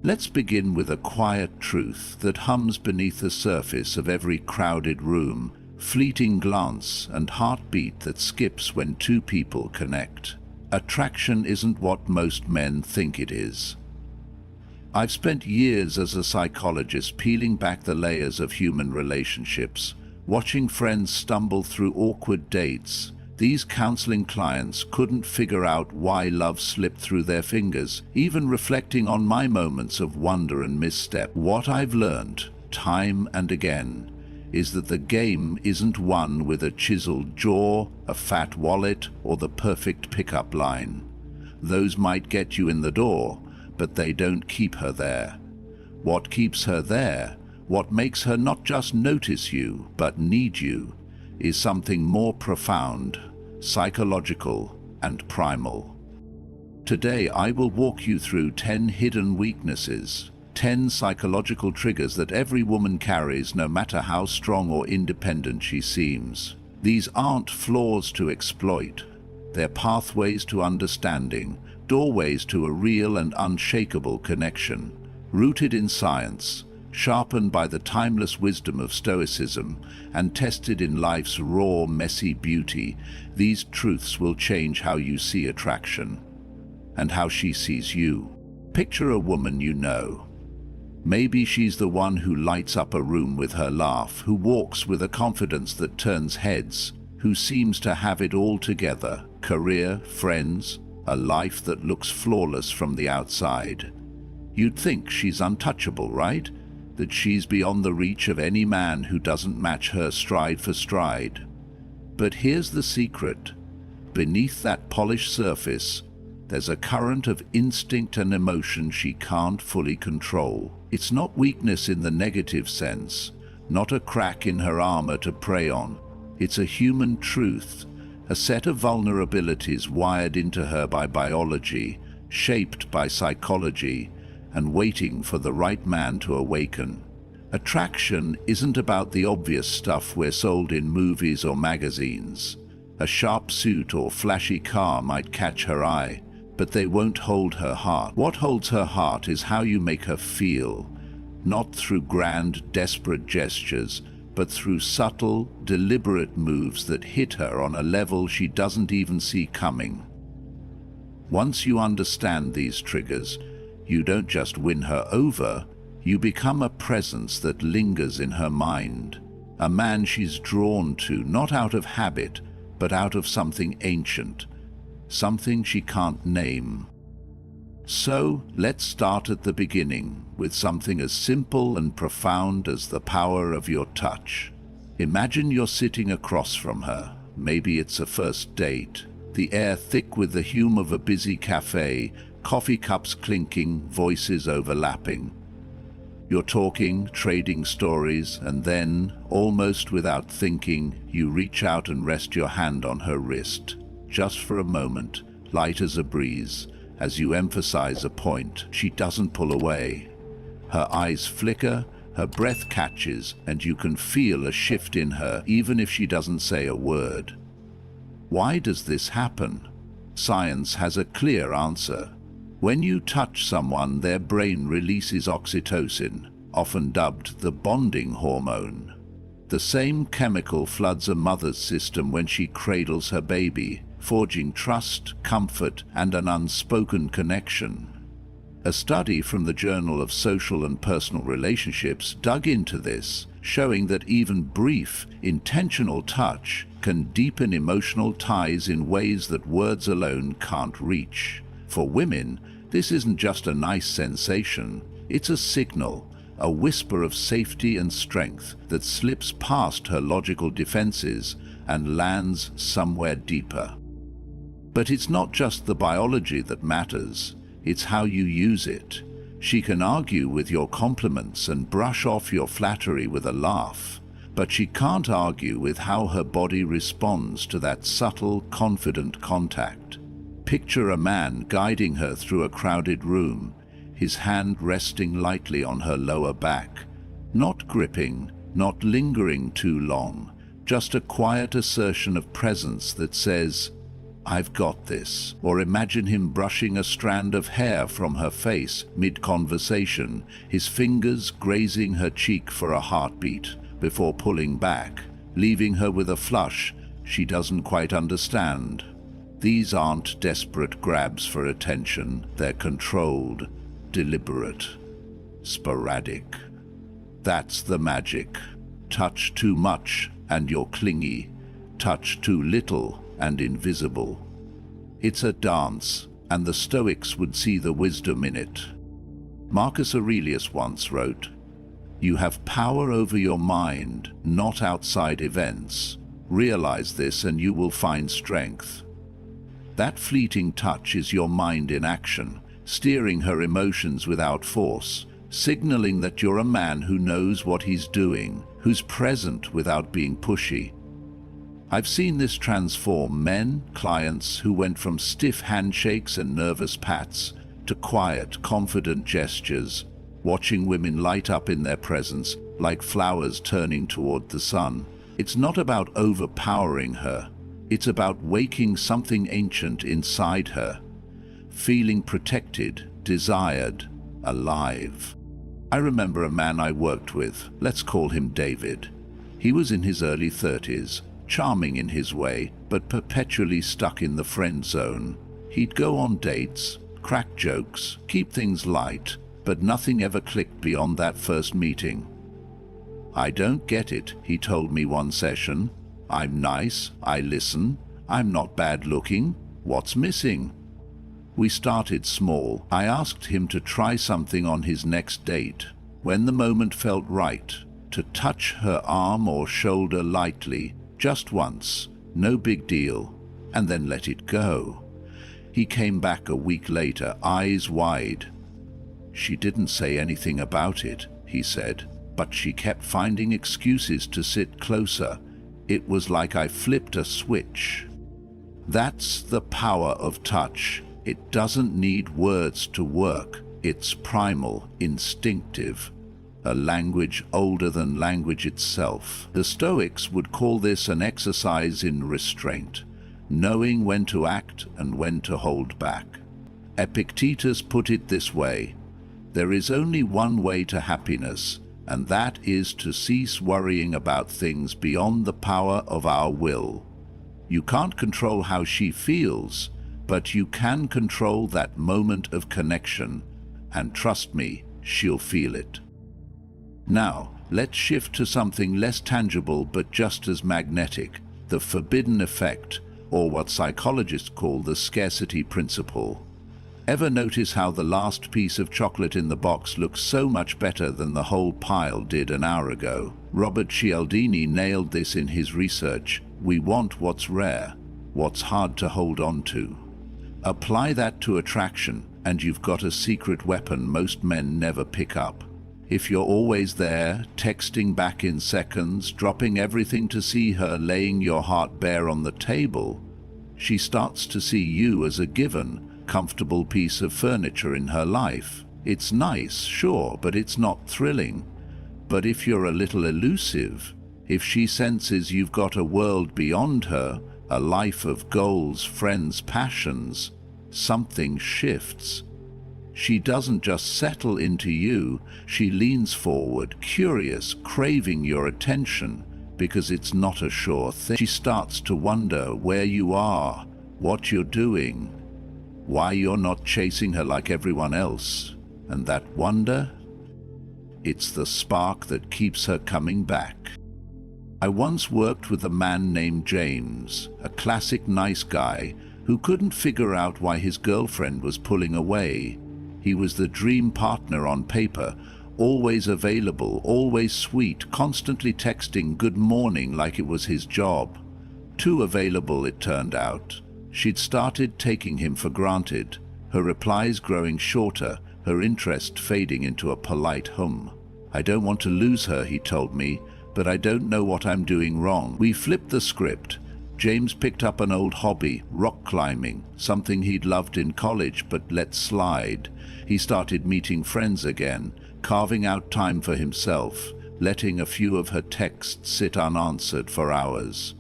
Let's begin with a quiet truth that hums beneath the surface of every crowded room, fleeting glance and heartbeat that skips when two people connect. Attraction isn't what most men think it is. I've spent years as a psychologist peeling back the layers of human relationships, watching friends stumble through awkward dates. These counseling clients couldn't figure out why love slipped through their fingers, even reflecting on my moments of wonder and misstep. What I've learned, time and again, is that the game isn't won with a chiseled jaw, a fat wallet, or the perfect pickup line. Those might get you in the door, but they don't keep her there. What keeps her there, what makes her not just notice you, but need you, is something more profound, psychological, and primal. Today I will walk you through 10 hidden weaknesses, 10 psychological triggers that every woman carries no matter how strong or independent she seems. These aren't flaws to exploit. They're pathways to understanding, doorways to a real and unshakable connection, rooted in science, sharpened by the timeless wisdom of Stoicism, and tested in life's raw, messy beauty. These truths will change how you see attraction, and how she sees you. Picture a woman you know. Maybe she's the one who lights up a room with her laugh, who walks with a confidence that turns heads, who seems to have it all together: career, friends, a life that looks flawless from the outside. You'd think she's untouchable, right? That she's beyond the reach of any man who doesn't match her stride for stride. But here's the secret. Beneath that polished surface, there's a current of instinct and emotion she can't fully control. It's not weakness in the negative sense, not a crack in her armor to prey on. It's a human truth, a set of vulnerabilities wired into her by biology, shaped by psychology, and waiting for the right man to awaken. Attraction isn't about the obvious stuff we're sold in movies or magazines. A sharp suit or flashy car might catch her eye, but they won't hold her heart. What holds her heart is how you make her feel, not through grand, desperate gestures, but through subtle, deliberate moves that hit her on a level she doesn't even see coming. Once you understand these triggers, you don't just win her over, you become a presence that lingers in her mind, a man she's drawn to, not out of habit, but out of something ancient, something she can't name. So, let's start at the beginning, with something as simple and profound as the power of your touch. Imagine you're sitting across from her. Maybe it's a first date, the air thick with the hum of a busy cafe, coffee cups clinking, voices overlapping. You're talking, trading stories, and then, almost without thinking, you reach out and rest your hand on her wrist. Just for a moment, light as a breeze, as you emphasize a point. She doesn't pull away. Her eyes flicker, her breath catches, and you can feel a shift in her, even if she doesn't say a word. Why does this happen? Science has a clear answer. When you touch someone, their brain releases oxytocin, often dubbed the bonding hormone. The same chemical floods a mother's system when she cradles her baby, forging trust, comfort, and an unspoken connection. A study from the Journal of Social and Personal Relationships dug into this, showing that even brief, intentional touch can deepen emotional ties in ways that words alone can't reach. For women, this isn't just a nice sensation, it's a signal, a whisper of safety and strength that slips past her logical defenses and lands somewhere deeper. But it's not just the biology that matters, it's how you use it. She can argue with your compliments and brush off your flattery with a laugh, but she can't argue with how her body responds to that subtle, confident contact. Picture a man guiding her through a crowded room, his hand resting lightly on her lower back, not gripping, not lingering too long, just a quiet assertion of presence that says, "I've got this." Or imagine him brushing a strand of hair from her face mid-conversation, his fingers grazing her cheek for a heartbeat, before pulling back, leaving her with a flush she doesn't quite understand. These aren't desperate grabs for attention. They're controlled, deliberate, sporadic. That's the magic. Touch too much and you're clingy. Touch too little and invisible. It's a dance, and the Stoics would see the wisdom in it. Marcus Aurelius once wrote, "You have power over your mind, not outside events. Realize this and you will find strength." That fleeting touch is your mind in action, steering her emotions without force, signaling that you're a man who knows what he's doing, who's present without being pushy. I've seen this transform men, clients who went from stiff handshakes and nervous pats to quiet, confident gestures, watching women light up in their presence like flowers turning toward the sun. It's not about overpowering her. It's about waking something ancient inside her, feeling protected, desired, alive. I remember a man I worked with, let's call him David. He was in his early 30s, charming in his way, but perpetually stuck in the friend zone. He'd go on dates, crack jokes, keep things light, but nothing ever clicked beyond that first meeting. "I don't get it," he told me one session. "I'm nice, I listen, I'm not bad looking. What's missing?" We started small. I asked him to try something on his next date. When the moment felt right, to touch her arm or shoulder lightly, just once, no big deal, and then let it go. He came back a week later, eyes wide. "She didn't say anything about it," he said, "but she kept finding excuses to sit closer. It was like I flipped a switch." That's the power of touch. It doesn't need words to work. It's primal, instinctive. A language older than language itself. The Stoics would call this an exercise in restraint, knowing when to act and when to hold back. Epictetus put it this way: "There is only one way to happiness, and that is to cease worrying about things beyond the power of our will." You can't control how she feels, but you can control that moment of connection, and trust me, she'll feel it. Now, let's shift to something less tangible but just as magnetic, the forbidden effect, or what psychologists call the scarcity principle. Ever notice how the last piece of chocolate in the box looks so much better than the whole pile did an hour ago? Robert Cialdini nailed this in his research. We want what's rare, what's hard to hold on to. Apply that to attraction, and you've got a secret weapon most men never pick up. If you're always there, texting back in seconds, dropping everything to see her, laying your heart bare on the table, she starts to see you as a given, comfortable piece of furniture in her life. It's nice, sure, but it's not thrilling. But if you're a little elusive, if she senses you've got a world beyond her, a life of goals, friends, passions, something shifts. She doesn't just settle into you, she leans forward, curious, craving your attention, because it's not a sure thing. She starts to wonder where you are, what you're doing, why you're not chasing her like everyone else. And that wonder, it's the spark that keeps her coming back. I once worked with a man named James, a classic nice guy who couldn't figure out why his girlfriend was pulling away. He was the dream partner on paper, always available, always sweet, constantly texting good morning like it was his job. Too available, it turned out. She'd started taking him for granted, her replies growing shorter, her interest fading into a polite hum. "I don't want to lose her," he told me, "but I don't know what I'm doing wrong." We flipped the script. James picked up an old hobby, rock climbing, something he'd loved in college but let slide. He started meeting friends again, carving out time for himself, letting a few of her texts sit unanswered for hours.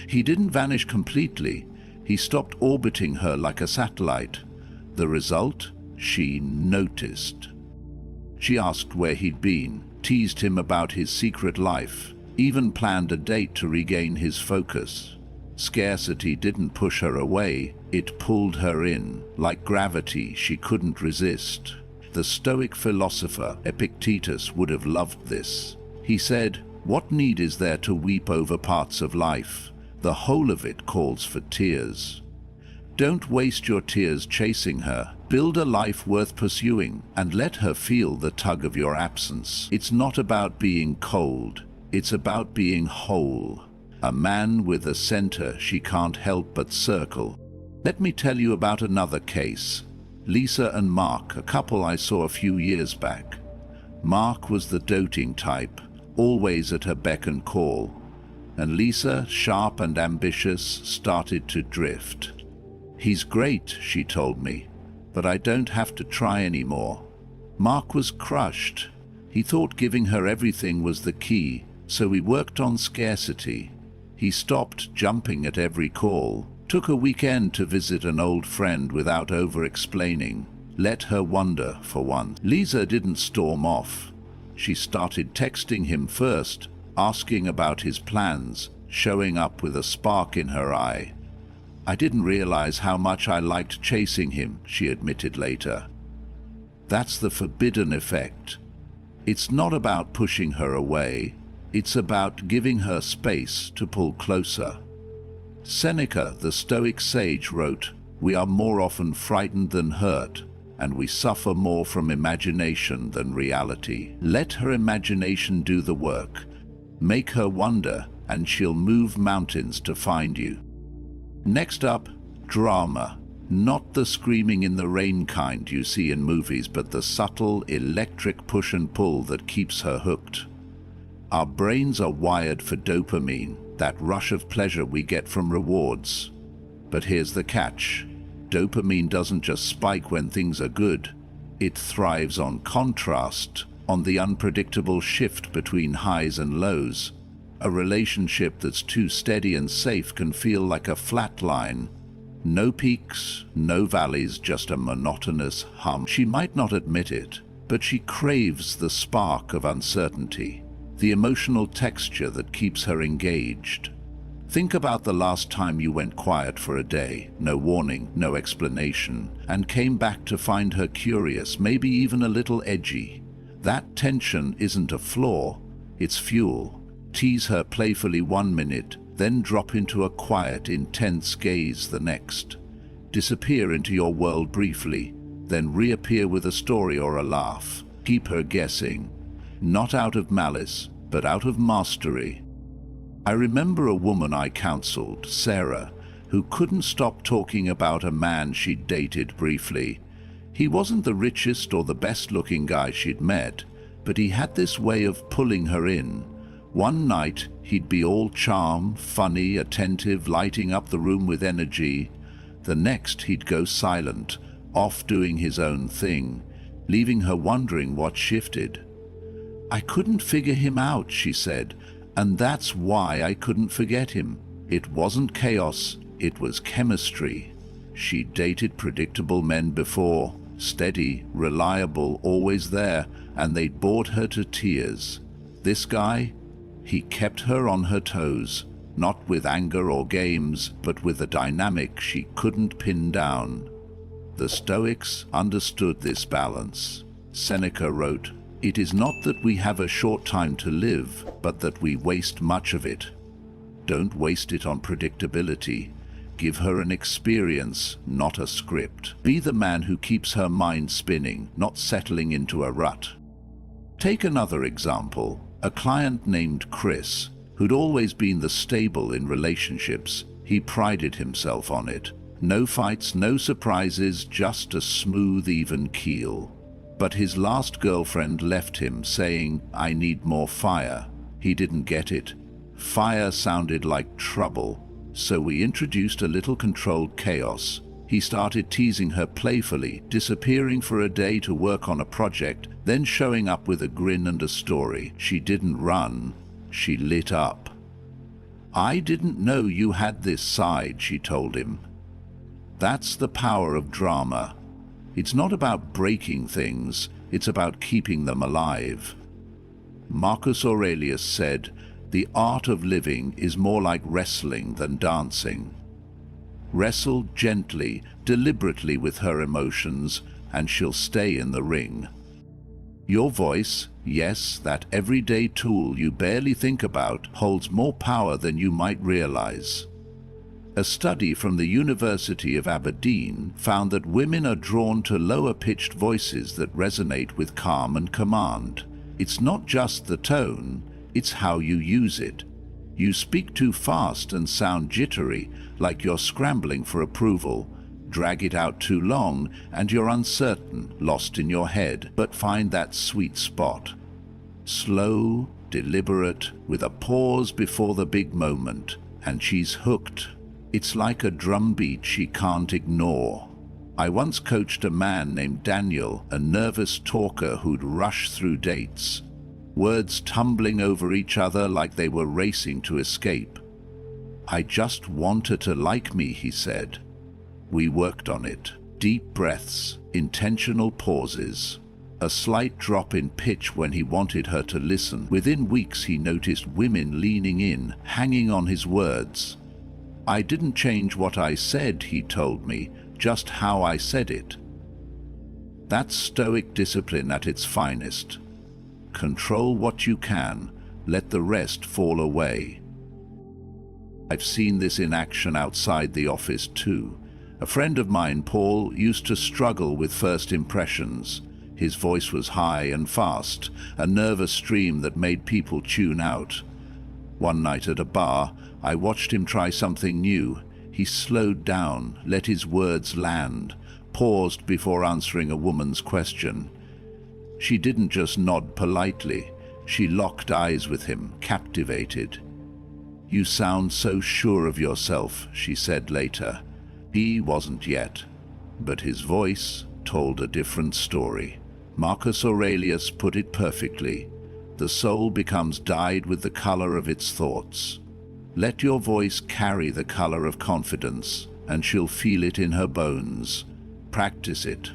He didn't vanish completely, He stopped orbiting her like a satellite. The result? She noticed. She asked where he'd been, teased him about his secret life, even planned a date to regain his focus. Scarcity didn't push her away, it pulled her in. Like gravity, she couldn't resist. The Stoic philosopher Epictetus would have loved this. He said, "What need is there to weep over parts of life? The whole of it calls for tears." Don't waste your tears chasing her. Build a life worth pursuing, and let her feel the tug of your absence. It's not about being cold, it's about being whole. A man with a center she can't help but circle. Let me tell you about another case. Lisa and Mark, a couple I saw a few years back. Mark was the doting type, always at her beck and call, and Lisa, sharp and ambitious, started to drift. "He's great," she told me, "but I don't have to try anymore." Mark was crushed. He thought giving her everything was the key, so he worked on scarcity. He stopped jumping at every call, took a weekend to visit an old friend without over-explaining, let her wonder for once. Lisa didn't storm off. She started texting him first, asking about his plans, showing up with a spark in her eye. "I didn't realize how much I liked chasing him," she admitted later. That's the forbidden effect. It's not about pushing her away, it's about giving her space to pull closer. Seneca, the Stoic sage, wrote, "We are more often frightened than hurt, and we suffer more from imagination than reality." Let her imagination do the work. Make her wonder, and she'll move mountains to find you. Next up, drama. Not the screaming in the rain kind you see in movies, but the subtle, electric push and pull that keeps her hooked. Our brains are wired for dopamine, that rush of pleasure we get from rewards. But here's the catch. Dopamine doesn't just spike when things are good. It thrives on contrast, on the unpredictable shift between highs and lows. A relationship that's too steady and safe can feel like a flat line. No peaks, no valleys, just a monotonous hum. She might not admit it, but she craves the spark of uncertainty, the emotional texture that keeps her engaged. Think about the last time you went quiet for a day, no warning, no explanation, and came back to find her curious, maybe even a little edgy. That tension isn't a flaw, it's fuel. Tease her playfully 1 minute, then drop into a quiet, intense gaze the next. Disappear into your world briefly, then reappear with a story or a laugh. Keep her guessing, not out of malice, but out of mastery. I remember a woman I counseled, Sarah, who couldn't stop talking about a man she'd dated briefly. He wasn't the richest or the best-looking guy she'd met, but he had this way of pulling her in. One night, he'd be all charm, funny, attentive, lighting up the room with energy. The next, he'd go silent, off doing his own thing, leaving her wondering what shifted. "I couldn't figure him out," she said, "and that's why I couldn't forget him. It wasn't chaos, it was chemistry." She'd dated predictable men before, steady, reliable, always there, and they'd bored her to tears. This guy? He kept her on her toes, not with anger or games, but with a dynamic she couldn't pin down. The Stoics understood this balance. Seneca wrote, "It is not that we have a short time to live, but that we waste much of it." Don't waste it on predictability. Give her an experience, not a script. Be the man who keeps her mind spinning, not settling into a rut. Take another example. A client named Chris, who'd always been the stable in relationships. He prided himself on it. No fights, no surprises, just a smooth, even keel. But his last girlfriend left him, saying, "I need more fire." He didn't get it. Fire sounded like trouble, so we introduced a little controlled chaos. He started teasing her playfully, disappearing for a day to work on a project, then showing up with a grin and a story. She didn't run, she lit up. "I didn't know you had this side," she told him. That's the power of drama. It's not about breaking things, it's about keeping them alive. Marcus Aurelius said, "The art of living is more like wrestling than dancing." Wrestle gently, deliberately with her emotions, and she'll stay in the ring. Your voice, yes, that everyday tool you barely think about, holds more power than you might realize. A study from the University of Aberdeen found that women are drawn to lower-pitched voices that resonate with calm and command. It's not just the tone, it's how you use it. You speak too fast and sound jittery, like you're scrambling for approval. Drag it out too long, and you're uncertain, lost in your head, but find that sweet spot. Slow, deliberate, with a pause before the big moment, and she's hooked. It's like a drumbeat she can't ignore. I once coached a man named Daniel, a nervous talker who'd rush through dates, words tumbling over each other like they were racing to escape. "I just want her to like me," he said. We worked on it. Deep breaths, intentional pauses, a slight drop in pitch when he wanted her to listen. Within weeks he noticed women leaning in, hanging on his words. "I didn't change what I said," he told me, "just how I said it." That's Stoic discipline at its finest. Control what you can, let the rest fall away. I've seen this in action outside the office too. A friend of mine, Paul, used to struggle with first impressions. His voice was high and fast, a nervous stream that made people tune out. One night at a bar, I watched him try something new. He slowed down, let his words land, paused before answering a woman's question. She didn't just nod politely, she locked eyes with him, captivated. "You sound so sure of yourself," she said later. He wasn't yet, but his voice told a different story. Marcus Aurelius put it perfectly. The soul becomes dyed with the color of its thoughts. Let your voice carry the color of confidence, and she'll feel it in her bones. Practice it.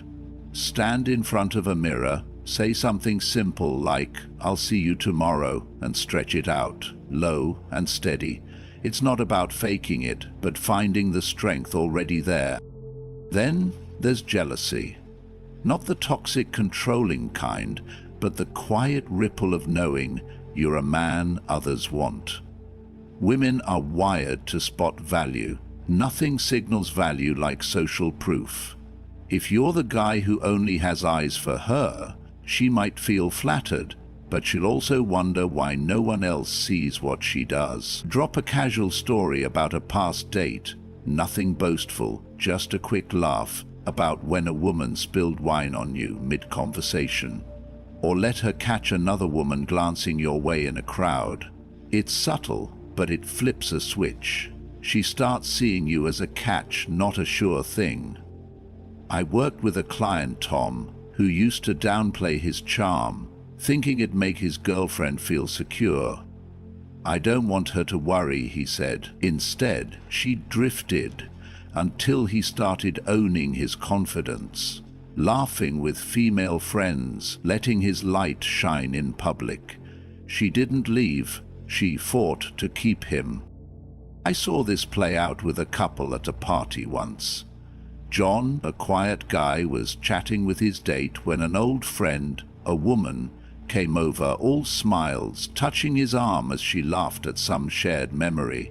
Stand in front of a mirror, say something simple like, "I'll see you tomorrow," and stretch it out, low and steady. It's not about faking it, but finding the strength already there. Then there's jealousy. Not the toxic, controlling kind, but the quiet ripple of knowing you're a man others want. Women are wired to spot value. Nothing signals value like social proof. If you're the guy who only has eyes for her, she might feel flattered, but she'll also wonder why no one else sees what she does. Drop a casual story about a past date, nothing boastful, just a quick laugh about when a woman spilled wine on you mid-conversation. Or let her catch another woman glancing your way in a crowd. It's subtle, but it flips a switch. She starts seeing you as a catch, not a sure thing. I worked with a client, Tom, who used to downplay his charm, thinking it'd make his girlfriend feel secure. "I don't want her to worry," he said. Instead, she drifted until he started owning his confidence, laughing with female friends, letting his light shine in public. She didn't leave, she fought to keep him. I saw this play out with a couple at a party once. John, a quiet guy, was chatting with his date when an old friend, a woman, came over, all smiles, touching his arm as she laughed at some shared memory.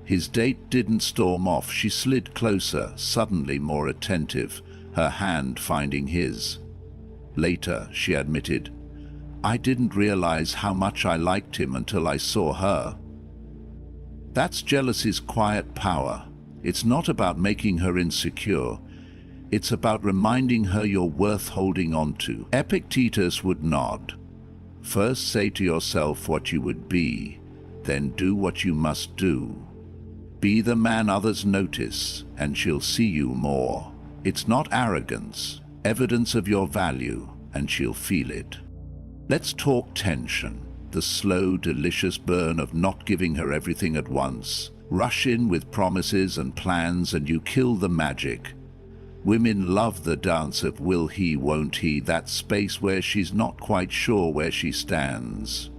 His date didn't storm off. She slid closer, suddenly more attentive, her hand finding his. Later, she admitted, "I didn't realize how much I liked him until I saw her." That's jealousy's quiet power. It's not about making her insecure. It's about reminding her you're worth holding on to. Epictetus would nod. First say to yourself what you would be, then do what you must do. Be the man others notice, and she'll see you more. It's not arrogance, evidence of your value, and she'll feel it. Let's talk tension, the slow, delicious burn of not giving her everything at once. Rush in with promises and plans and you kill the magic. Women love the dance of will he, won't he, that space where she's not quite sure where she stands.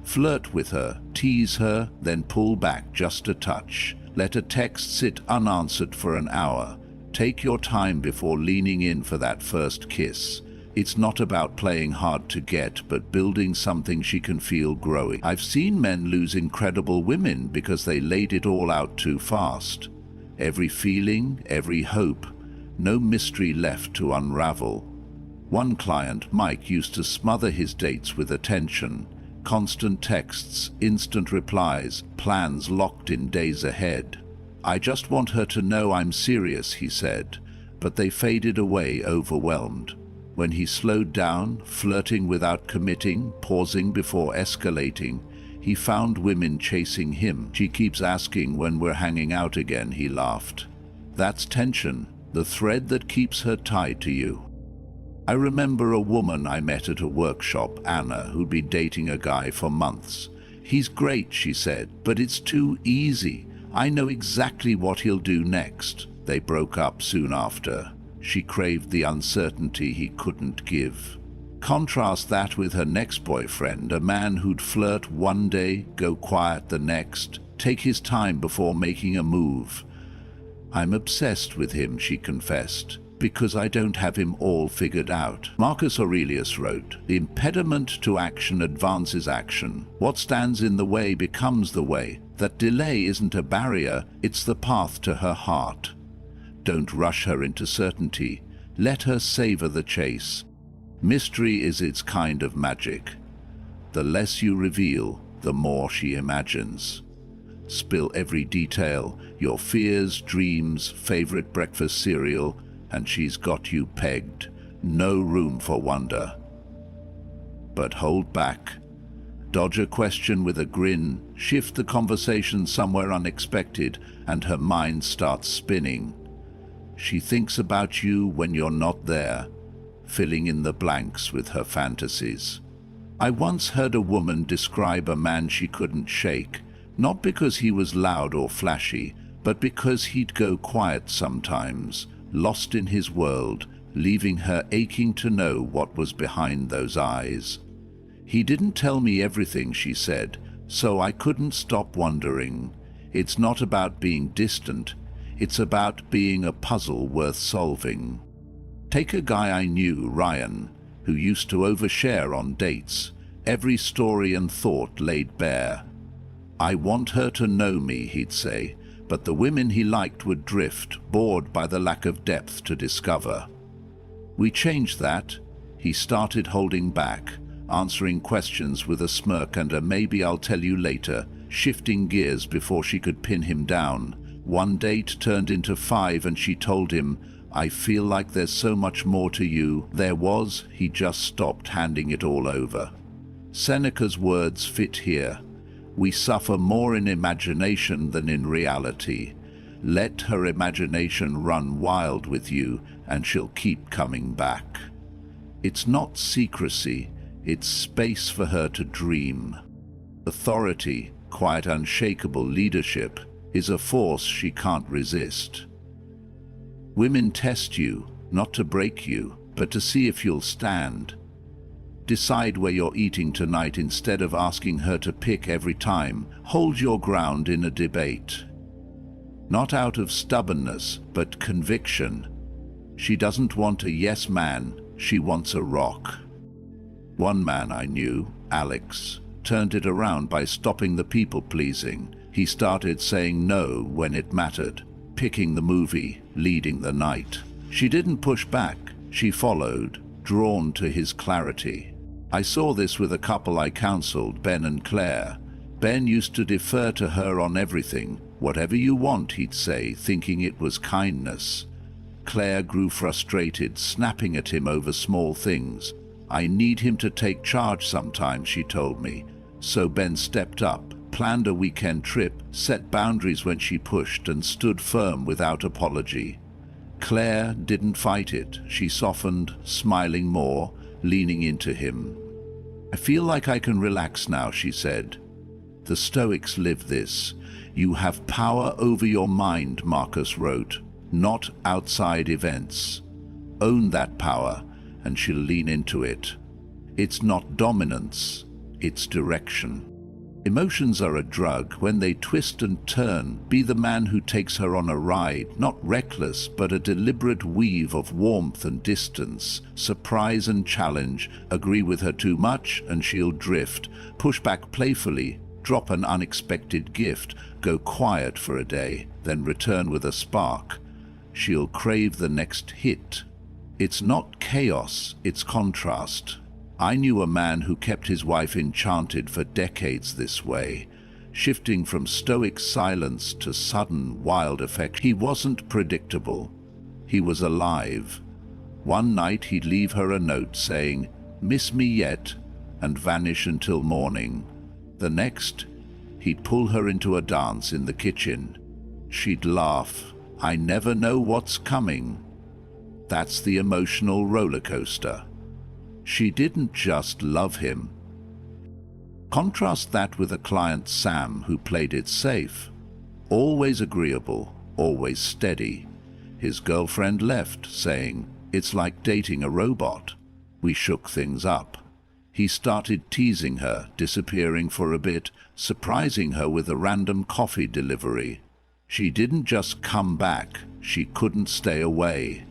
Flirt with her, tease her, then pull back just a touch. Let a text sit unanswered for an hour. Take your time before leaning in for that first kiss. It's not about playing hard to get, but building something she can feel growing. I've seen men lose incredible women because they laid it all out too fast. Every feeling, every hope, no mystery left to unravel. One client, Mike, used to smother his dates with attention. Constant texts, instant replies, plans locked in days ahead. I just want her to know I'm serious, he said, but they faded away overwhelmed. When he slowed down, flirting without committing, pausing before escalating, he found women chasing him. She keeps asking when we're hanging out again, he laughed. That's tension, the thread that keeps her tied to you. I remember a woman I met at a workshop, Anna, who'd been dating a guy for months. He's great, she said, but it's too easy. I know exactly what he'll do next. They broke up soon after. She craved the uncertainty he couldn't give. Contrast that with her next boyfriend, a man who'd flirt one day, go quiet the next, take his time before making a move. I'm obsessed with him, she confessed, because I don't have him all figured out. Marcus Aurelius wrote, "The impediment to action advances action. What stands in the way becomes the way. That delay isn't a barrier, it's the path to her heart." Don't rush her into certainty. Let her savor the chase. Mystery is its kind of magic. The less you reveal, the more she imagines. Spill every detail, your fears, dreams, favorite breakfast cereal, and she's got you pegged. No room for wonder. But hold back. Dodge a question with a grin, shift the conversation somewhere unexpected, and her mind starts spinning. She thinks about you when you're not there, filling in the blanks with her fantasies. I once heard a woman describe a man she couldn't shake, not because he was loud or flashy, but because he'd go quiet sometimes, lost in his world, leaving her aching to know what was behind those eyes. He didn't tell me everything, she said, so I couldn't stop wondering. It's not about being distant, it's about being a puzzle worth solving. Take a guy I knew, Ryan, who used to overshare on dates, every story and thought laid bare. I want her to know me, he'd say, but the women he liked would drift, bored by the lack of depth to discover. We changed that. He started holding back, answering questions with a smirk and a maybe I'll tell you later, shifting gears before she could pin him down. One date turned into 5 and she told him, "I feel like there's so much more to you." There was, he just stopped handing it all over. Seneca's words fit here. We suffer more in imagination than in reality. Let her imagination run wild with you and she'll keep coming back. It's not secrecy, it's space for her to dream. Authority, quiet unshakable leadership, is a force she can't resist. Women test you, not to break you, but to see if you'll stand. Decide where you're eating tonight instead of asking her to pick every time. Hold your ground in a debate. Not out of stubbornness, but conviction. She doesn't want a yes man, she wants a rock. One man I knew, Alex, turned it around by stopping the people-pleasing. He started saying no when it mattered, picking the movie, leading the night. She didn't push back, she followed, drawn to his clarity. I saw this with a couple I counseled, Ben and Claire. Ben used to defer to her on everything. Whatever you want, he'd say, thinking it was kindness. Claire grew frustrated, snapping at him over small things. I need him to take charge sometimes, she told me. So Ben stepped up, planned a weekend trip, set boundaries when she pushed, and stood firm without apology. Claire didn't fight it. She softened, smiling more, leaning into him. I feel like I can relax now, she said. The Stoics live this. You have power over your mind, Marcus wrote, not outside events. Own that power, and she'll lean into it. It's not dominance, it's direction. Emotions are a drug. When they twist and turn, be the man who takes her on a ride, not reckless, but a deliberate weave of warmth and distance, surprise and challenge. Agree with her too much, and she'll drift. Push back playfully, drop an unexpected gift, go quiet for a day, then return with a spark. She'll crave the next hit. It's not chaos, it's contrast. I knew a man who kept his wife enchanted for decades this way, shifting from stoic silence to sudden, wild affection. He wasn't predictable. He was alive. One night he'd leave her a note saying, "Miss me yet?" and vanish until morning. The next, he'd pull her into a dance in the kitchen. She'd laugh, "I never know what's coming." That's the emotional roller coaster. She didn't just love him. Contrast that with a client, Sam, who played it safe. Always agreeable, always steady. His girlfriend left, saying, "It's like dating a robot." We shook things up. He started teasing her, disappearing for a bit, surprising her with a random coffee delivery. She didn't just come back, she couldn't stay away.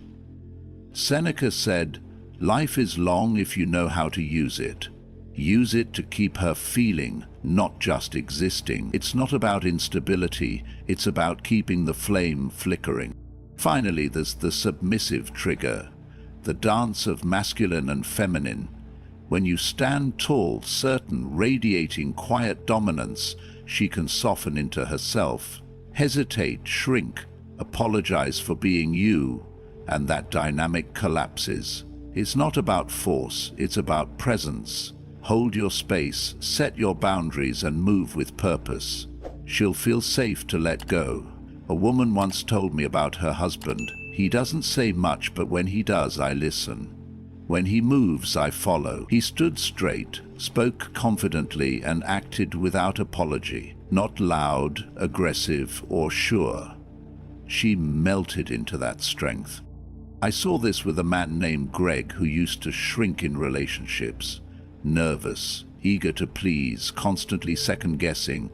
Seneca said, "Life is long if you know how to use it." Use it to keep her feeling, not just existing. It's not about instability, it's about keeping the flame flickering. Finally, there's the submissive trigger, the dance of masculine and feminine. When you stand tall, certain, radiating quiet dominance, she can soften into herself, hesitate, shrink, apologize for being you, and that dynamic collapses. It's not about force, it's about presence. Hold your space, set your boundaries, and move with purpose. She'll feel safe to let go. A woman once told me about her husband. "He doesn't say much, but when he does, I listen. When he moves, I follow." He stood straight, spoke confidently, and acted without apology. Not loud, aggressive, or sure. She melted into that strength. I saw this with a man named Greg who used to shrink in relationships. Nervous, eager to please, constantly second-guessing.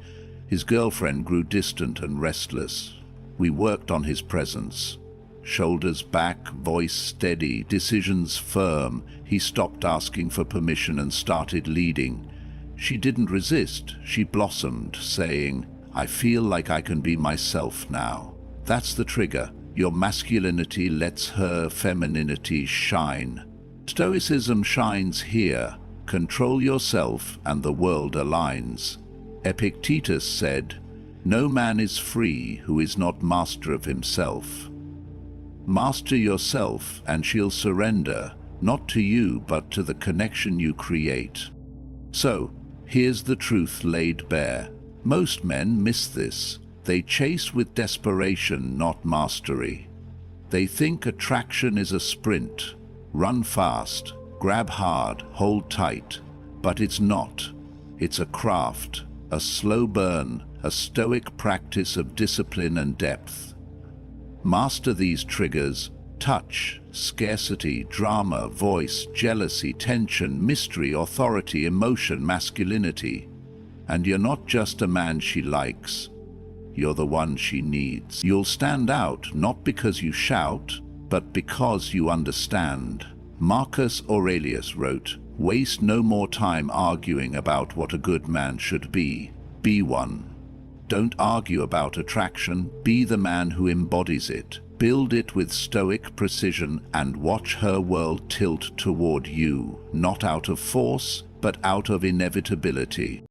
His girlfriend grew distant and restless. We worked on his presence. Shoulders back, voice steady, decisions firm. He stopped asking for permission and started leading. She didn't resist. She blossomed, saying, "I feel like I can be myself now." That's the trigger. Your masculinity lets her femininity shine. Stoicism shines here. Control yourself and the world aligns. Epictetus said, "No man is free who is not master of himself." Master yourself and she'll surrender, not to you but to the connection you create. So, here's the truth laid bare. Most men miss this. They chase with desperation, not mastery. They think attraction is a sprint. Run fast, grab hard, hold tight. But it's not. It's a craft, a slow burn, a stoic practice of discipline and depth. Master these triggers: touch, scarcity, drama, voice, jealousy, tension, mystery, authority, emotion, masculinity. And you're not just a man she likes. You're the one she needs. You'll stand out, not because you shout, but because you understand. Marcus Aurelius wrote, "Waste no more time arguing about what a good man should be. Be one." Don't argue about attraction, be the man who embodies it. Build it with stoic precision and watch her world tilt toward you, not out of force, but out of inevitability.